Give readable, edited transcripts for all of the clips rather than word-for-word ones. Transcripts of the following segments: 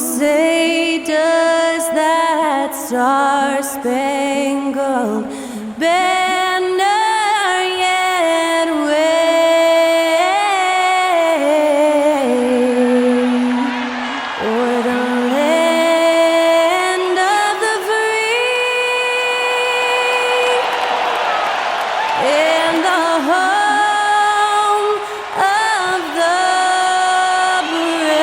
say, does that star-spangled banner yet wave o'er the land of the free and the home of the brave?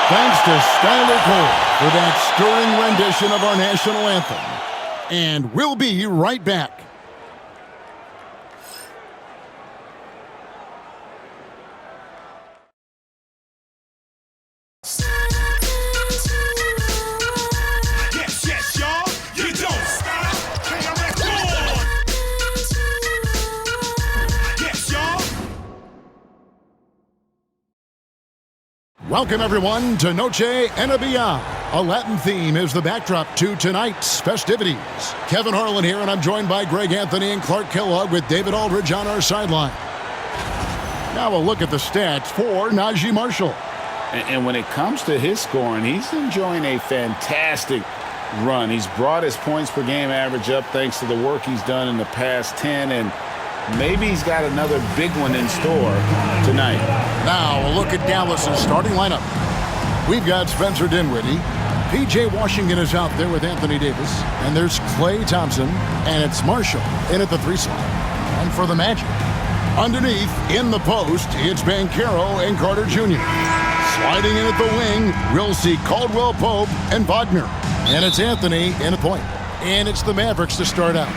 Thanks to Skylar Cole for that stirring rendition of our national anthem. And we'll be right back. Yes, yes, y'all. You don't stop. Hang on that board. Yes, y'all. Welcome, everyone, to Noche Enabia. A Latin theme is the backdrop to tonight's festivities. Kevin Harlan here, and I'm joined by Greg Anthony and Clark Kellogg with David Aldridge on our sideline. Now a look at the stats for Najee Marshall. And when it comes to his scoring, he's enjoying a fantastic run. He's brought his points per game average up thanks to the work he's done in the past 10, and maybe he's got another big one in store tonight. Now a look at Dallas's starting lineup. We've got Spencer Dinwiddie. P.J. Washington is out there with Anthony Davis. And there's Klay Thompson. And it's Marshall in at the 3 slot. And for the Magic, underneath, in the post, it's Banchero and Carter Jr. Sliding in at the wing, we'll see Caldwell Pope and Wagner. And it's Anthony in a point. And it's the Mavericks to start out.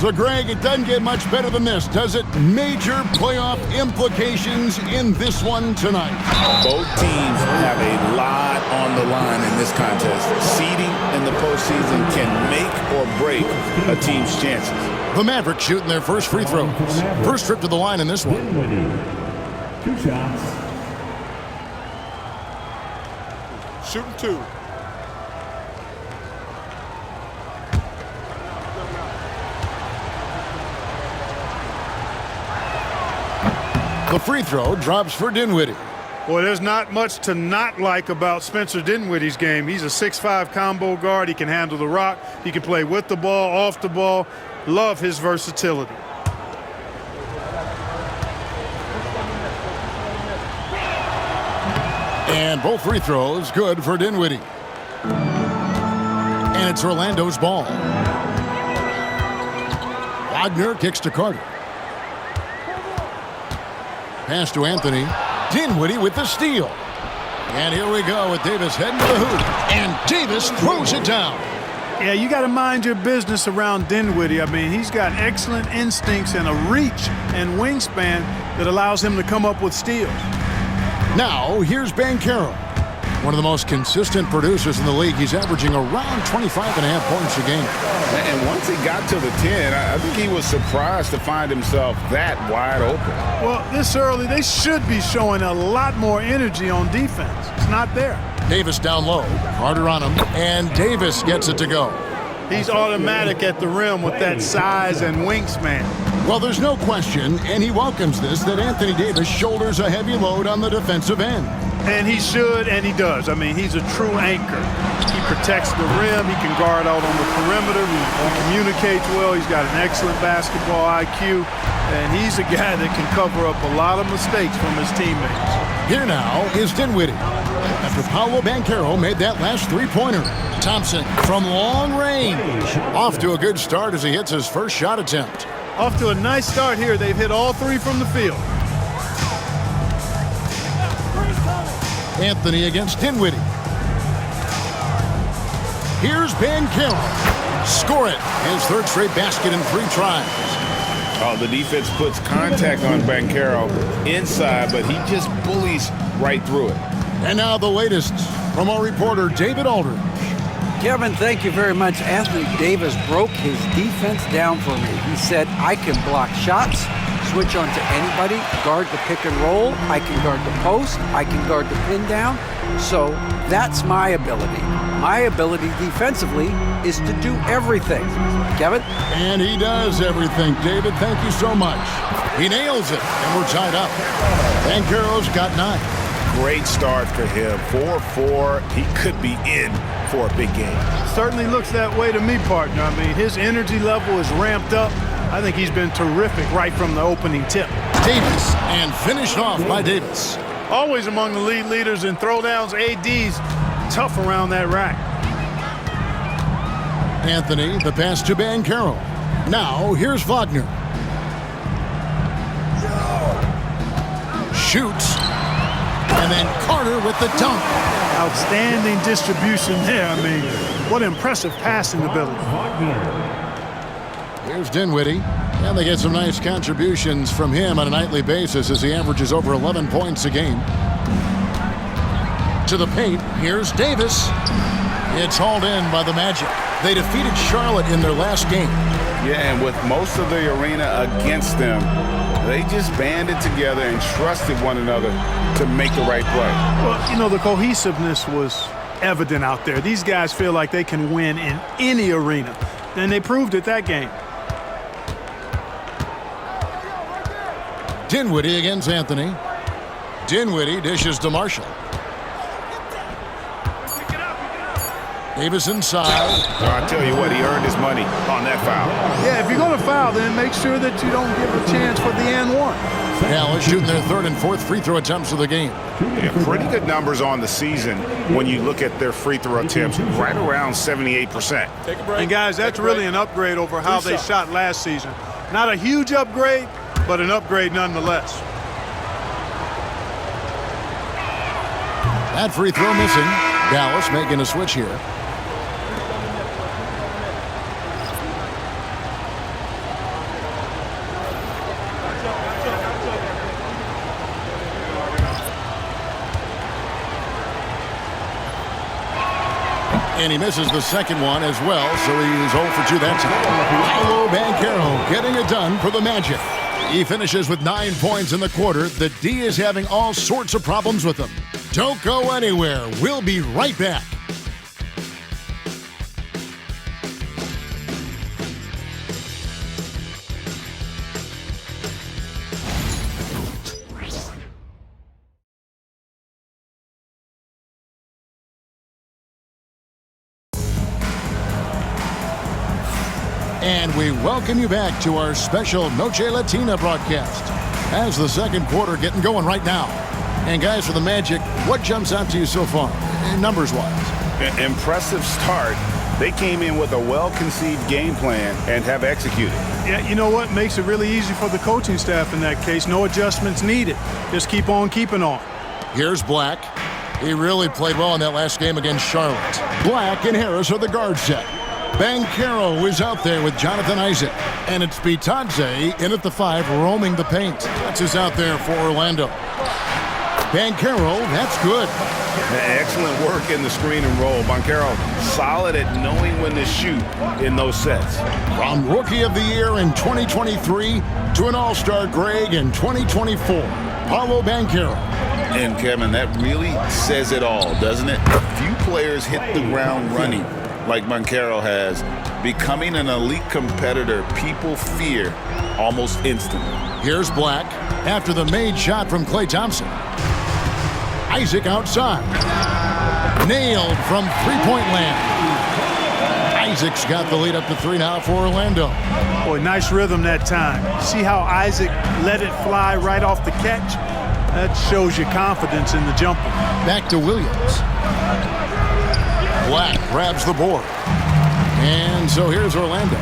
So, Greg, it doesn't get much better than this, does it? Major playoff implications in this one tonight. Both teams have a lot on the line in this contest. Seeding in the postseason can make or break a team's chances. The Mavericks shooting their first free throws. First trip to the line in this one. 2 shots. Shooting 2. The free throw drops for Dinwiddie. Boy, there's not much to not like about Spencer Dinwiddie's game. He's a 6'5" combo guard. He can handle the rock. He can play with the ball, off the ball. Love his versatility. And both free throws good for Dinwiddie. And it's Orlando's ball. Wagner kicks to Carter. Pass to Anthony. Dinwiddie with the steal. And here we go with Davis heading to the hoop. And Davis throws it down. Yeah, you got to mind your business around Dinwiddie. I mean, he's got excellent instincts and a reach and wingspan that allows him to come up with steals. Now, here's Banchero. One of the most consistent producers in the league. He's averaging around 25.5 points a game. And once he got to the 10, I think he was surprised to find himself that wide open. Well, this early, they should be showing a lot more energy on defense. It's not there. Davis down low. Carter on him. And Davis gets it to go. He's automatic at the rim with that size and wingspan. Well, there's no question, and he welcomes this, that Anthony Davis shoulders a heavy load on the defensive end. And he should, and he does. I mean, he's a true anchor. He protects the rim. He can guard out on the perimeter. He communicates well. He's got an excellent basketball IQ. And he's a guy that can cover up a lot of mistakes from his teammates. Here now is Dinwiddie. After Paolo Banchero made that last three-pointer. Thompson from long range. Off to a good start as he hits his first shot attempt. Off to a nice start here. They've hit all 3 from the field. Anthony against Dinwiddie. Here's Banchero. Score it. His third straight basket in 3 tries. Oh, the defense puts contact on Banchero inside, but he just bullies right through it. And now the latest from our reporter, David Aldridge. Kevin, thank you very much. Anthony Davis broke his defense down for me. He said, I can block shots, switch on to anybody, guard the pick and roll. I can guard the post. I can guard the pin down. So that's my ability. My ability defensively is to do everything. Kevin? And he does everything. David, thank you so much. He nails it, and we're tied up. Banchero's got 9. Great start for him. 4-4. He could be in for a big game. Certainly looks that way to me, partner. I mean, his energy level is ramped up. I think he's been terrific right from the opening tip. Davis, and finished off by Davis. Always among the lead leaders in throwdowns, ADs. Tough around that rack. Anthony, the pass to Banchero. Now, here's Wagner. Shoots. And then Carter with the dunk. Outstanding distribution there. I mean, what impressive passing ability. Here's Dinwiddie. And they get some nice contributions from him on a nightly basis as he averages over 11 points a game. To the paint, here's Davis. It's hauled in by the Magic. They defeated Charlotte in their last game. Yeah, and with most of the arena against them, they just banded together and trusted one another to make the right play. Well, you know, the cohesiveness was evident out there. These guys feel like they can win in any arena, and they proved it that game. Dinwiddie against Anthony. Dinwiddie dishes to Marshall. Davis inside. I tell you what, he earned his money on that foul. Yeah, if you're going to foul, then make sure that you don't give a chance for the and one. Dallas shooting their 3rd and 4th free throw attempts of the game. Yeah, pretty good numbers on the season when you look at their free throw attempts, right around 78%. And guys, that's really an upgrade over how they shot last season. Not a huge upgrade, but an upgrade nonetheless. That free throw missing. Dallas making a switch here. And he misses the second one as well, so he's 0 for 2 that time. Paolo Banchero getting it done for the Magic. He finishes with 9 points in the quarter. The D is having all sorts of problems with him. Don't go anywhere. We'll be right back. And we welcome you back to our special Noche Latina broadcast. As the second quarter getting going right now. And guys, for the Magic, what jumps out to you so far, numbers-wise? Impressive start. They came in with a well-conceived game plan and have executed. Yeah, you know what? Makes it really easy for the coaching staff in that case. No adjustments needed. Just keep on keeping on. Here's Black. He really played well in that last game against Charlotte. Black and Harris are the guard set. Banchero is out there with Jonathan Isaac. And it's Bitadze in at the 5, roaming the paint. That's who's out there for Orlando. Banchero, that's good. Excellent work in the screen and roll. Banchero solid at knowing when to shoot in those sets. From Rookie of the Year in 2023 to an All-Star grade in 2024, Paolo Banchero. And Kevin, that really says it all, doesn't it? Few players hit the ground running like Banchero has, becoming an elite competitor people fear almost instantly. Here's Black after the made shot from Klay Thompson. Isaac outside. Nailed from three-point land. Isaac's got the lead up to 3 now for Orlando. Boy, nice rhythm that time. See how Isaac let it fly right off the catch? That shows you confidence in the jumper. Back to Williams. Black grabs the board. And so here's Orlando.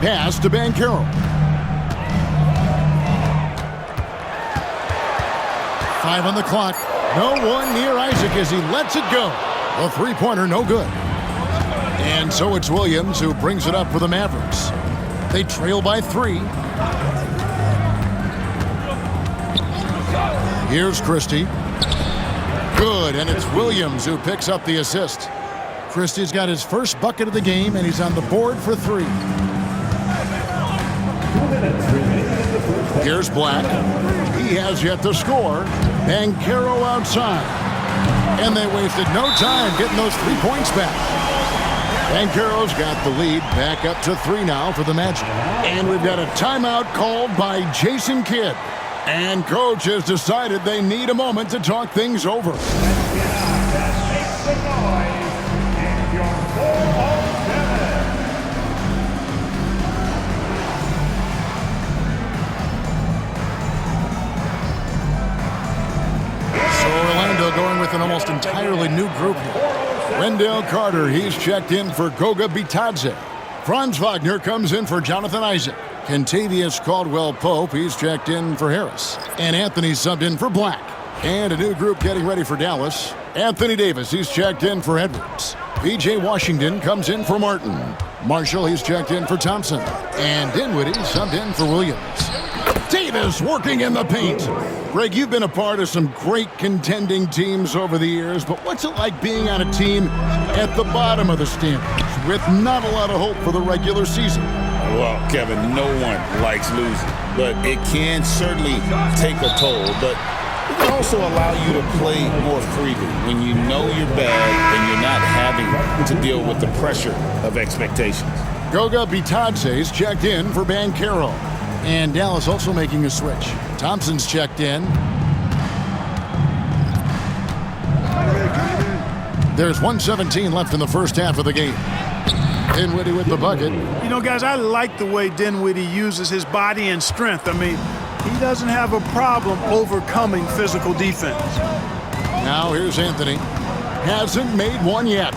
Pass to Banchero. 5 on the clock. No one near Isaac as he lets it go. A three-pointer, no good. And so it's Williams who brings it up for the Mavericks. They trail by 3. Here's Christie. Good, and it's Williams who picks up the assist. Christie's got his first bucket of the game, and he's on the board for 3. Here's Black. He has yet to score. Bancaro outside. And they wasted no time getting those 3 points back. Bancaro's got the lead back up to 3 now for the Magic. And we've got a timeout called by Jason Kidd. And coach has decided they need a moment to talk things over. Orlando going with an almost entirely new group here. Wendell Carter, he's checked in for Goga Bitadze. Franz Wagner comes in for Jonathan Isaac. Kentavious Caldwell-Pope, he's checked in for Harris. And Anthony subbed in for Black. And a new group getting ready for Dallas. Anthony Davis, he's checked in for Edwards. P.J. Washington comes in for Martin. Marshall, he's checked in for Thompson. And Dinwiddie subbed in for Williams. Davis working in the paint. Greg, you've been a part of some great contending teams over the years, but what's it like being on a team at the bottom of the standings with not a lot of hope for the regular season? Well, Kevin, no one likes losing, but it can certainly take a toll. But it can also allow you to play more freely when you know you're bad and you're not having to deal with the pressure of expectations. Goga Bitadze's checked in for Bancaro. And Dallas also making a switch. Thompson's checked in. There's 1:17 left in the first half of the game. Dinwiddie with the bucket. You know, guys, I like the way Dinwiddie uses his body and strength. I mean, he doesn't have a problem overcoming physical defense. Now here's Anthony. Hasn't made one yet.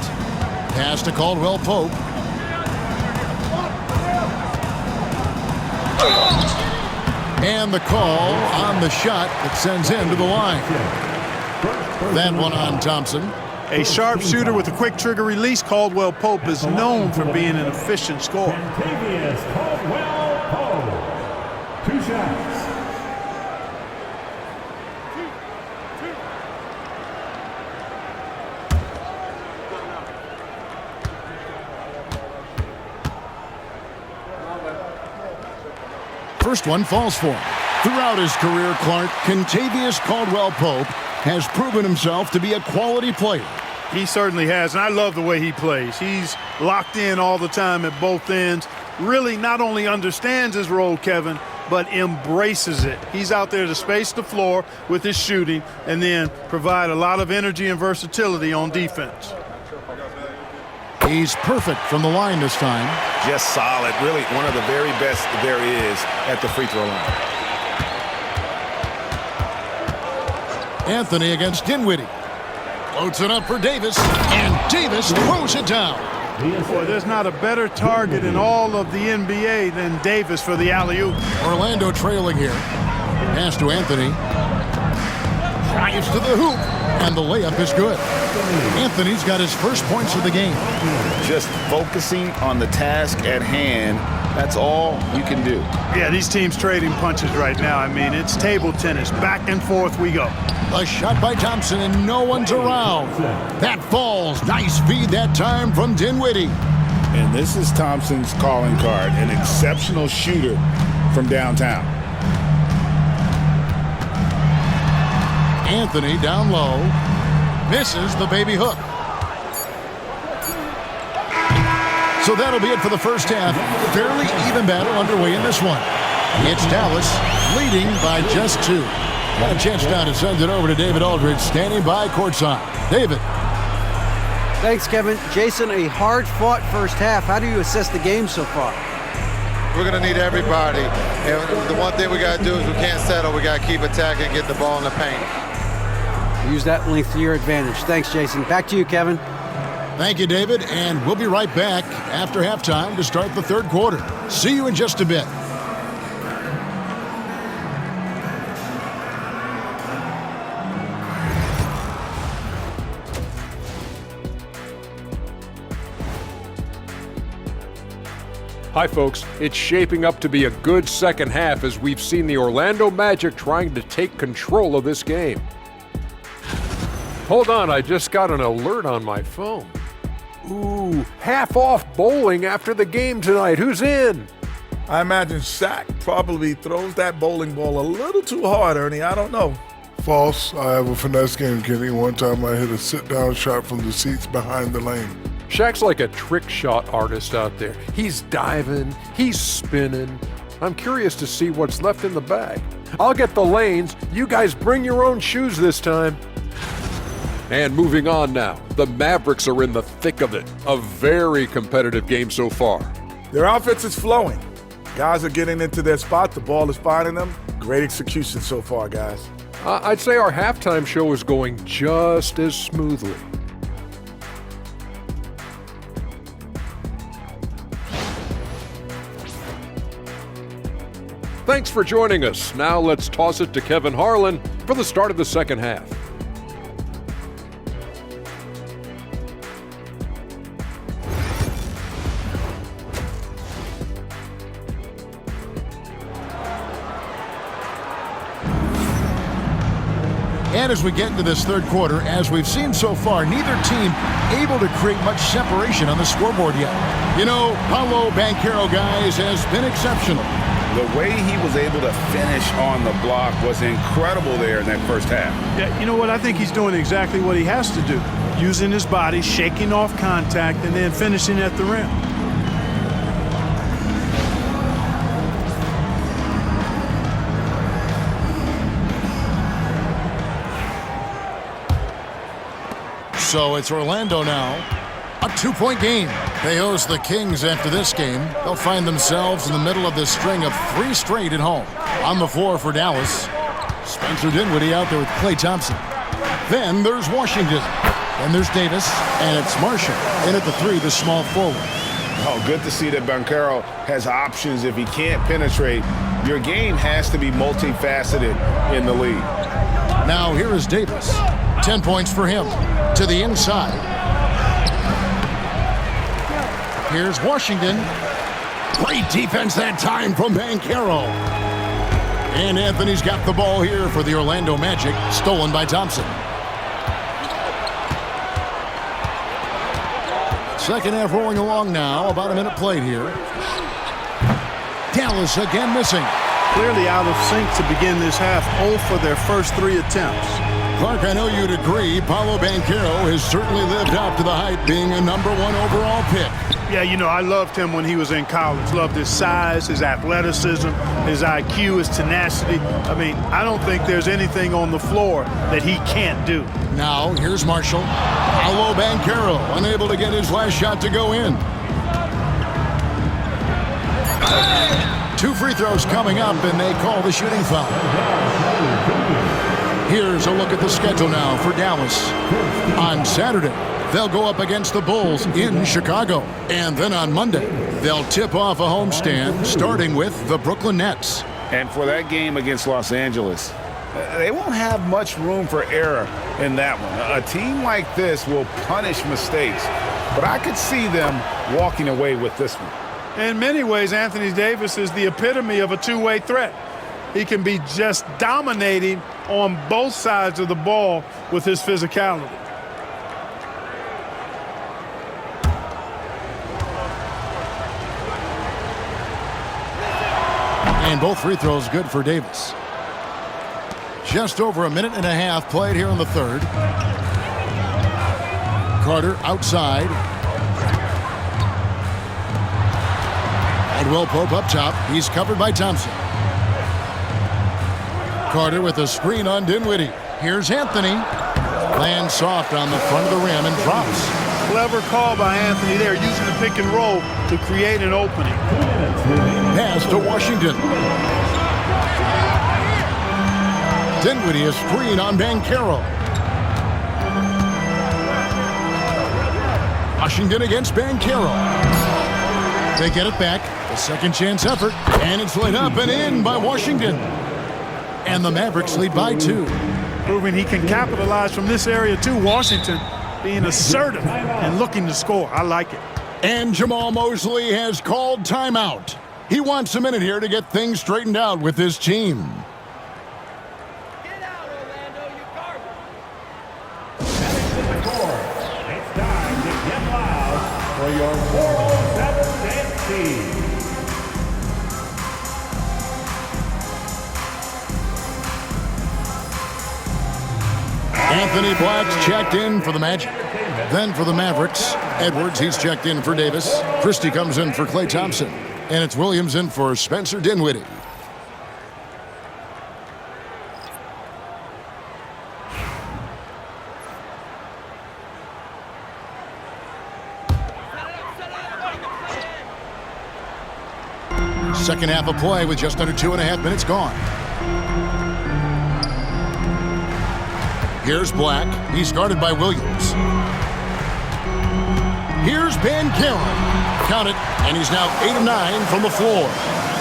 Pass to Caldwell-Pope. And the call on the shot that sends him to the line. That one on Thompson. A sharpshooter with a quick trigger release, Caldwell-Pope is known for being an efficient scorer. Kentavious Caldwell-Pope. 2 shots. First one falls for him. Throughout his career, Clark, Kentavious Caldwell-Pope has proven himself to be a quality player. He certainly has, and I love the way he plays. He's locked in all the time at both ends. Really not only understands his role, Kevin, but embraces it. He's out there to space the floor with his shooting and then provide a lot of energy and versatility on defense. He's perfect from the line this time. Just solid. Really one of the very best there is at the free throw line. Anthony against Dinwiddie. Floats it up for Davis, and Davis throws it down. Boy, there's not a better target in all of the NBA than Davis for the alley-oop. Orlando trailing here. Pass to Anthony. Drives to the hoop, and the layup is good. Anthony's got his first points of the game. Just focusing on the task at hand, that's all you can do. Yeah, these teams trading punches right now. I mean, it's table tennis. Back and forth we go. A shot by Thompson, and no one's around. That falls. Nice feed that time from Dinwiddie. And this is Thompson's calling card, an exceptional shooter from downtown. Anthony down low. Misses the baby hook. So that'll be it for the first half. Fairly even battle underway in this one. It's Dallas leading by just 2. Got a chance now to send it over to David Aldridge, standing by courtside. David. Thanks, Kevin. Jason, a hard-fought first half. How do you assess the game so far? We're going to need everybody. And the one thing we got to do is we can't settle. We got to keep attacking and get the ball in the paint. Use that length to your advantage. Thanks, Jason. Back to you, Kevin. Thank you, David. And we'll be right back after halftime to start the third quarter. See you in just a bit. Hi folks, it's shaping up to be a good second half as we've seen the Orlando Magic trying to take control of this game. Hold on, I just got an alert on my phone. Ooh, half off bowling after the game tonight. Who's in? I imagine Shaq probably throws that bowling ball a little too hard, Ernie. I don't know. False. I have a finesse game, Kenny. One time I hit a sit-down shot from the seats behind the lane. Shaq's like a trick shot artist out there. He's diving, he's spinning. I'm curious to see what's left in the bag. I'll get the lanes. You guys bring your own shoes this time. And moving on now, the Mavericks are in the thick of it. A very competitive game so far. Their offense is flowing. Guys are getting into their spot. The ball is finding them. Great execution so far, guys. I'd say our halftime show is going just as smoothly. Thanks for joining us. Now let's toss it to Kevin Harlan for the start of the second half. And as we get into this third quarter, as we've seen so far, neither team able to create much separation on the scoreboard yet. You know, Paolo Banchero, guys, has been exceptional. The way he was able to finish on the block was incredible there in that first half. Yeah, you know what? I think he's doing exactly what he has to do. Using his body, shaking off contact, and then finishing at the rim. So it's Orlando now. A 2-point game. They host the Kings after this game. They'll find themselves in the middle of this string of 3 straight at home. On the floor for Dallas, Spencer Dinwiddie out there with Klay Thompson. Then there's Washington. Then there's Davis, and it's Marshall. In at the 3, the small forward. Oh, good to see that Banchero has options if he can't penetrate. Your game has to be multifaceted in the league. Now here is Davis. 10 points for him. To the inside. Here's Washington. Great defense that time from Banchero. And Anthony's got the ball here for the Orlando Magic. Stolen by Thompson. Second half rolling along now. About a minute played here. Dallas again missing. Clearly out of sync to begin this half. 0 for their first 3 attempts. Clark, I know you'd agree, Paolo Banchero has certainly lived up to the hype, being a #1 overall pick. Yeah, you know, I loved him when he was in college. Loved his size, his athleticism, his IQ, his tenacity. I mean, I don't think there's anything on the floor that he can't do. Now, here's Marshall. Paolo Banchero, unable to get his last shot to go in. 2 free throws coming up, and they call the shooting foul. Here's a look at the schedule now for Dallas. On Saturday, they'll go up against the Bulls in Chicago. And then on Monday, they'll tip off a homestand, starting with the Brooklyn Nets. And for that game against Los Angeles, they won't have much room for error in that one. A team like this will punish mistakes, but I could see them walking away with this one. In many ways, Anthony Davis is the epitome of a two-way threat. He can be just dominating on both sides of the ball with his physicality. And both free throws good for Davis. Just over a minute and a half played here in the third. Carter outside. Caldwell Pope up top. He's covered by Thompson. Carter with a screen on Dinwiddie. Here's Anthony. Lands soft on the front of the rim and drops. Clever call by Anthony there, using the pick and roll to create an opening. Pass to Washington. Dinwiddie a screen on Banchero. Washington against Banchero. They get it back. A second chance effort. And it's laid up and in by Washington. And the Mavericks lead by 2. Proving he can capitalize from this area too. Washington being assertive and looking to score. I like it. And Jamal Mosley has called timeout. He wants a minute here to get things straightened out with his team. Get out, Orlando, you garbage. It's time to get loud for your 407 dance team. Anthony Black's checked in for the Magic. Then for the Mavericks, Edwards, he's checked in for Davis. Christie comes in for Klay Thompson. And it's Williams in for Spencer Dinwiddie. Second half of play with just under 2.5 minutes gone. Here's Black. He's guarded by Williams. Here's Banchero. Count it, and he's now 8 of 9 from the floor.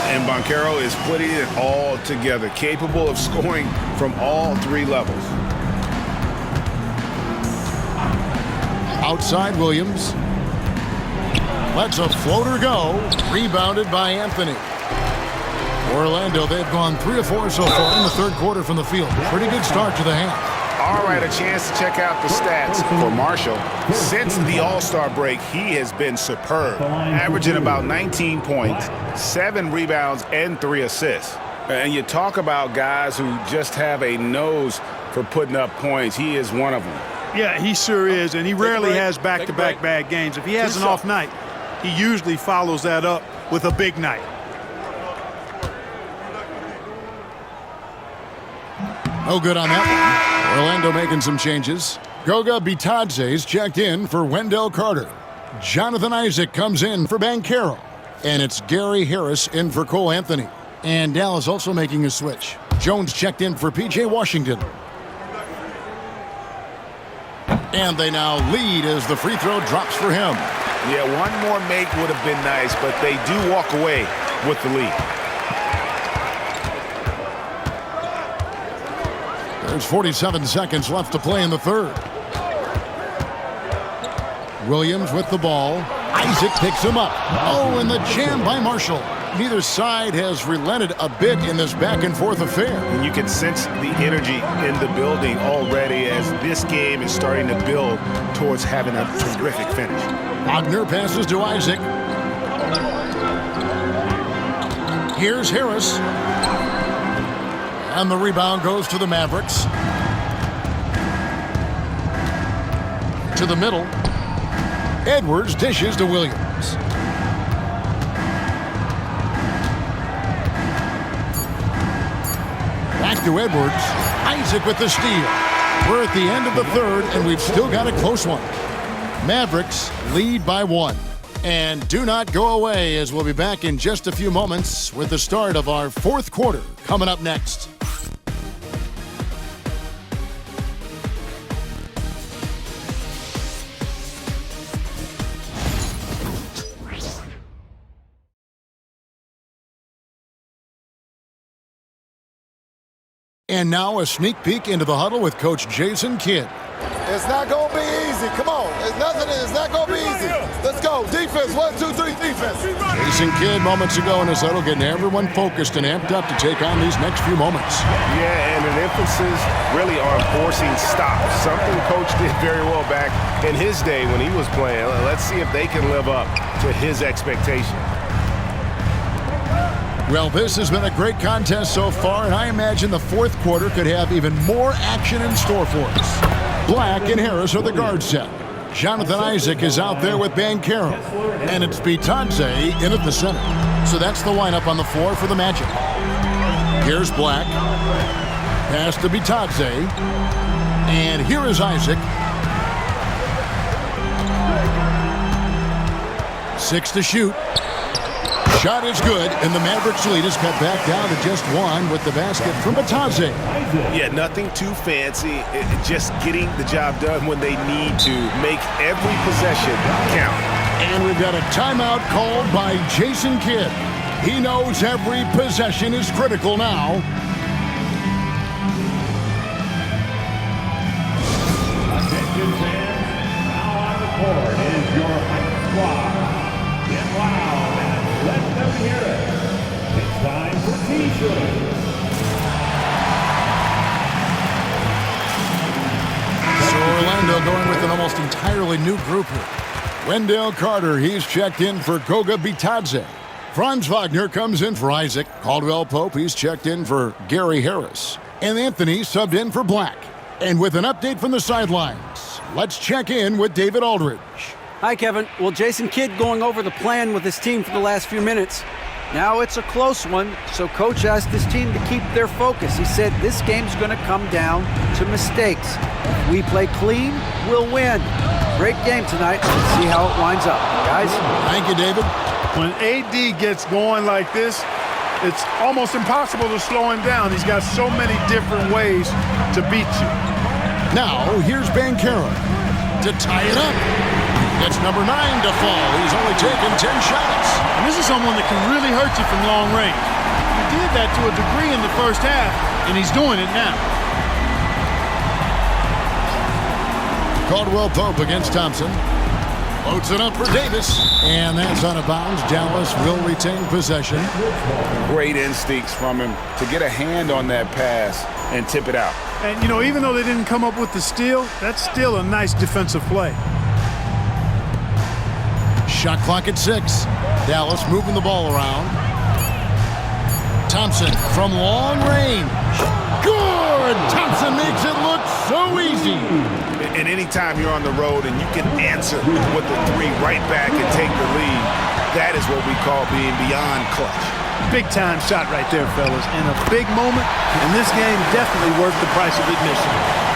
And Banchero is putting it all together, capable of scoring from all three levels. Outside Williams. Lets a floater go. Rebounded by Anthony. Orlando, they've gone 3 of 4 so far in the third quarter from the field. Pretty good start to the half. All right, a chance to check out the stats for Marshall. Since the All-Star break, he has been superb, averaging about 19 points, 7 rebounds, and 3 assists. And you talk about guys who just have a nose for putting up points. He is one of them. Yeah, he sure is, and he rarely has back-to-back bad games. If he has an off night, he usually follows that up with a big night. No good on that one. Orlando making some changes. Goga Bitadze's checked in for Wendell Carter. Jonathan Isaac comes in for Banchero. And it's Gary Harris in for Cole Anthony. And Dallas also making a switch. Jones checked in for P.J. Washington. And they now lead as the free throw drops for him. Yeah, one more make would have been nice, but they do walk away with the lead. There's 47 seconds left to play in the third. Williams with the ball. Isaac picks him up. Oh, and the jam by Marshall. Neither side has relented a bit in this back-and-forth affair. And you can sense the energy in the building already as this game is starting to build towards having a terrific finish. Wagner passes to Isaac. Here's Harris. And the rebound goes to the Mavericks. To the middle. Edwards dishes to Williams. Back to Edwards. Isaac with the steal. We're at the end of the third, and we've still got a close one. Mavericks lead by 1. And do not go away, as we'll be back in just a few moments with the start of our fourth quarter coming up next. And now a sneak peek into the huddle with Coach Jason Kidd. It's not going to be easy. Come on. It's not going to be easy. Let's go. Defense. 1, 2, 3, defense. Jason Kidd moments ago in his huddle getting everyone focused and amped up to take on these next few moments. Yeah, and an emphasis really on forcing stops. Something Coach did very well back in his day when he was playing. Let's see if they can live up to his expectation. Well, this has been a great contest so far, and I imagine the fourth quarter could have even more action in store for us. Black and Harris are the guard set. Jonathan Isaac is out there with Banchero, and it's Bitadze in at the center. So that's the lineup on the floor for the Magic. Here's Black. Pass to Bitadze. And here is Isaac. 6 to shoot. Shot is good, and the Mavericks lead is cut back down to just 1 with the basket from Bitadze. Yeah, nothing too fancy. Just getting the job done when they need to. Make every possession count. And we've got a timeout called by Jason Kidd. He knows every possession is critical now. Attention fans, now on the court is your hype squad. Get loud and let them hear it. It's time for T-shirts. So Orlando going with an almost entirely new group here. Wendell Carter, he's checked in for Goga Bitadze. Franz Wagner comes in for Isaac. Caldwell Pope, he's checked in for Gary Harris. And Anthony subbed in for Black. And with an update from the sidelines, let's check in with David Aldridge. Hi, Kevin. Well, Jason Kidd going over the plan with his team for the last few minutes. Now it's a close one, so Coach asked his team to keep their focus. He said this game's going to come down to mistakes. If we play clean, we'll win. Great game tonight. Let's see how it winds up. Guys? Thank you, David. When AD gets going like this, it's almost impossible to slow him down. He's got so many different ways to beat you. Now, here's Banchero to tie it up. It's number 9 to fall. He's only taken 10 shots. And this is someone that can really hurt you from long range. He did that to a degree in the first half, and he's doing it now. Caldwell Pope against Thompson. Loads it up for Davis. And that's out of bounds. Dallas will retain possession. Great instincts from him to get a hand on that pass and tip it out. And, you know, even though they didn't come up with the steal, that's still a nice defensive play. Shot clock at 6. Dallas moving the ball around. Thompson from long range. Good! Thompson makes it look so easy. And anytime you're on the road and you can answer with the 3 right back and take the lead, that is what we call being beyond clutch. Big time shot right there, fellas. In a big moment, and this game definitely worth the price of admission.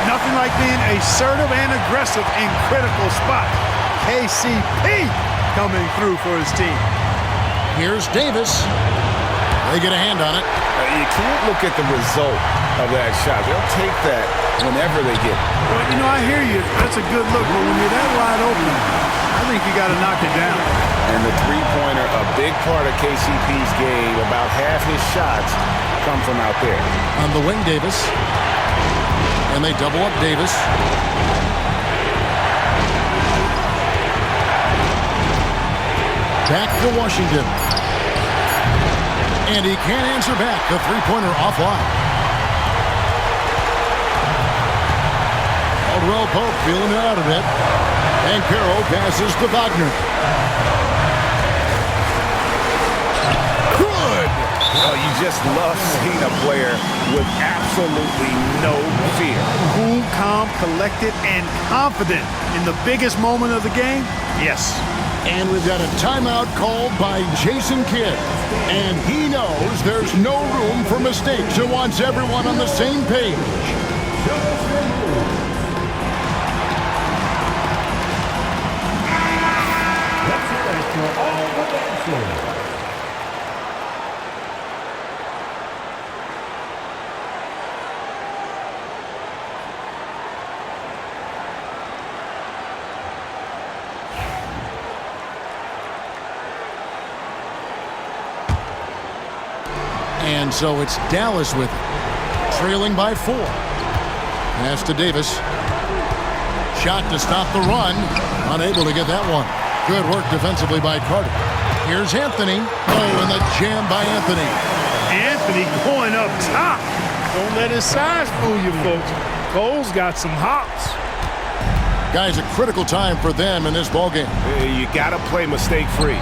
Nothing like being assertive and aggressive in critical spots. KCP coming through for his team. Here's Davis. They get a hand on it. You can't look at the result of that shot. They'll take that whenever they get it. Well, you know, I hear you. That's a good look, but when you're that wide open, I think you got to knock it down. And the three-pointer, a big part of KCP's game, about half his shots come from out there. On the wing, Davis. And they double up Davis. Back to Washington. And he can't answer back. The three-pointer offline. Caldwell Pope feeling it out a bit. And Banchero passes to Wagner. Good! Well, you just love seeing a player with absolutely no fear. Cool, calm, collected, and confident in the biggest moment of the game? Yes. And we've got a timeout called by Jason Kidd. And he knows there's no room for mistakes. He wants everyone on the same page. And so it's Dallas with it, trailing by 4. Pass to Davis. Shot to stop the run. Unable to get that one. Good work defensively by Carter. Here's Anthony. Oh, and the jam by Anthony. Anthony going up top. Don't let his size fool you, folks. Cole's got some hops. Guys, a critical time for them in this ballgame. You got to play mistake-free.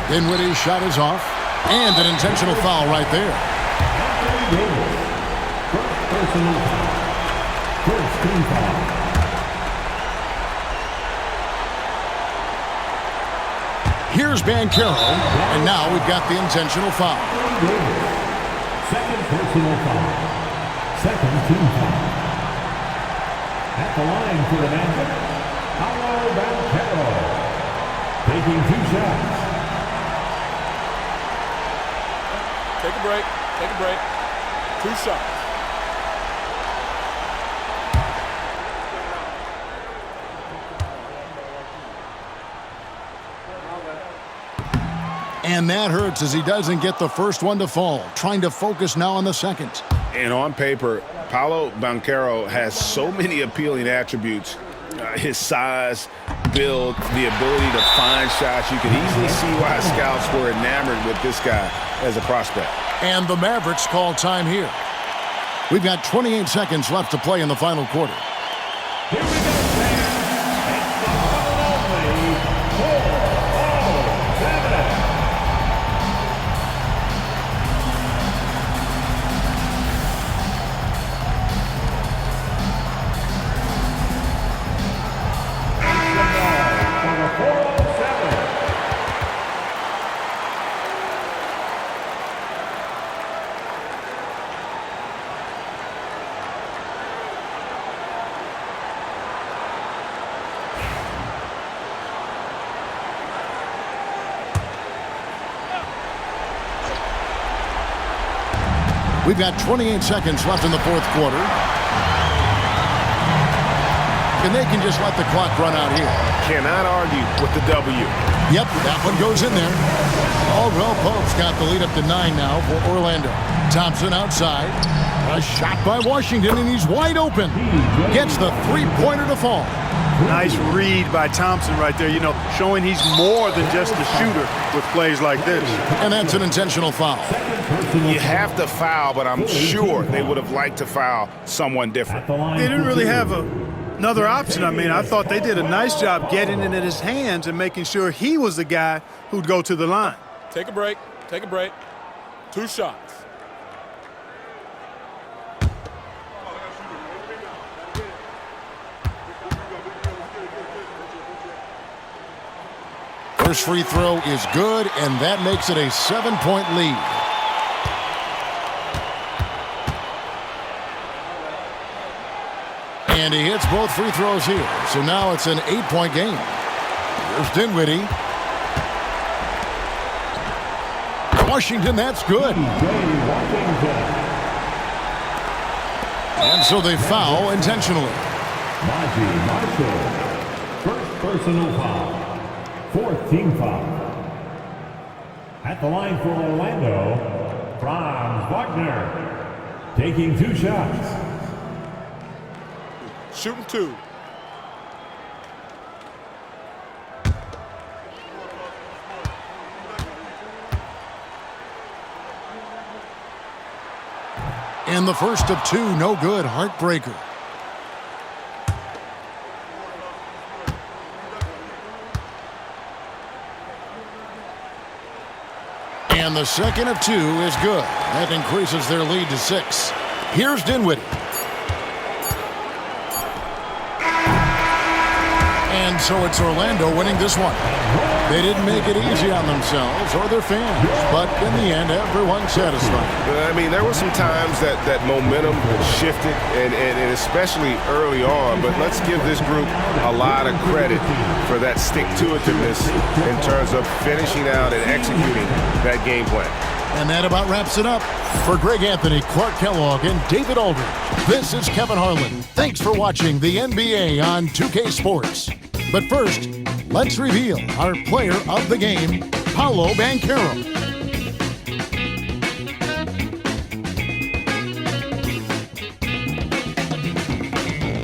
Dinwiddie's shot is off. And an intentional foul right there. Here's Banchero, and now we've got the intentional foul. Second personal foul. Second team foul. At the line for the Mavericks, Banchero. Taking 2 shots. Take a break. Take a break. 2 shots. And that hurts as he doesn't get the first one to fall. Trying to focus now on the second. And on paper, Paolo Banchero has so many appealing attributes. His size, build, the ability to find shots. You can easily see why scouts were enamored with this guy as a prospect. And the Mavericks call time here. We've got 28 seconds left to play in the final quarter. Here we go, fans. It's the one and only We've got 28 seconds left in the fourth quarter. And they can just let the clock run out here. Cannot argue with the W. Yep, that one goes in there. Aldrell Pope's got the lead up to 9 now for Orlando. Thompson outside. A shot by Washington, and he's wide open. Gets the three-pointer to fall. Nice read by Thompson right there, showing he's more than just a shooter with plays like this. And that's an intentional foul. You have to foul, but I'm sure they would have liked to foul someone different. They didn't really have another option. I mean, I thought they did a nice job getting it in his hands and making sure he was the guy who'd go to the line. Take a break. Take a break. 2 shots. First free throw is good, and that makes it a 7-point lead. And he hits both free throws here. So now it's an 8-point game. Here's Dinwiddie. Washington, that's good. And so they foul intentionally. First personal foul. 4th team foul. At the line for Orlando, Franz Wagner, taking 2 shots. Shooting 2. And the first of 2, no good, heartbreaker. And the second of 2 is good. That increases their lead to 6. Here's Dinwiddie. And so it's Orlando winning this one. They didn't make it easy on themselves or their fans, but in the end, everyone's satisfied. I mean, there were some times that momentum shifted, and especially early on, but let's give this group a lot of credit for that stick-to-itiveness in terms of finishing out and executing that game plan. And that about wraps it up. For Greg Anthony, Clark Kellogg, and David Aldridge, this is Kevin Harlan. Thanks for watching the NBA on 2K Sports. But first, let's reveal our player of the game, Paolo Banchero.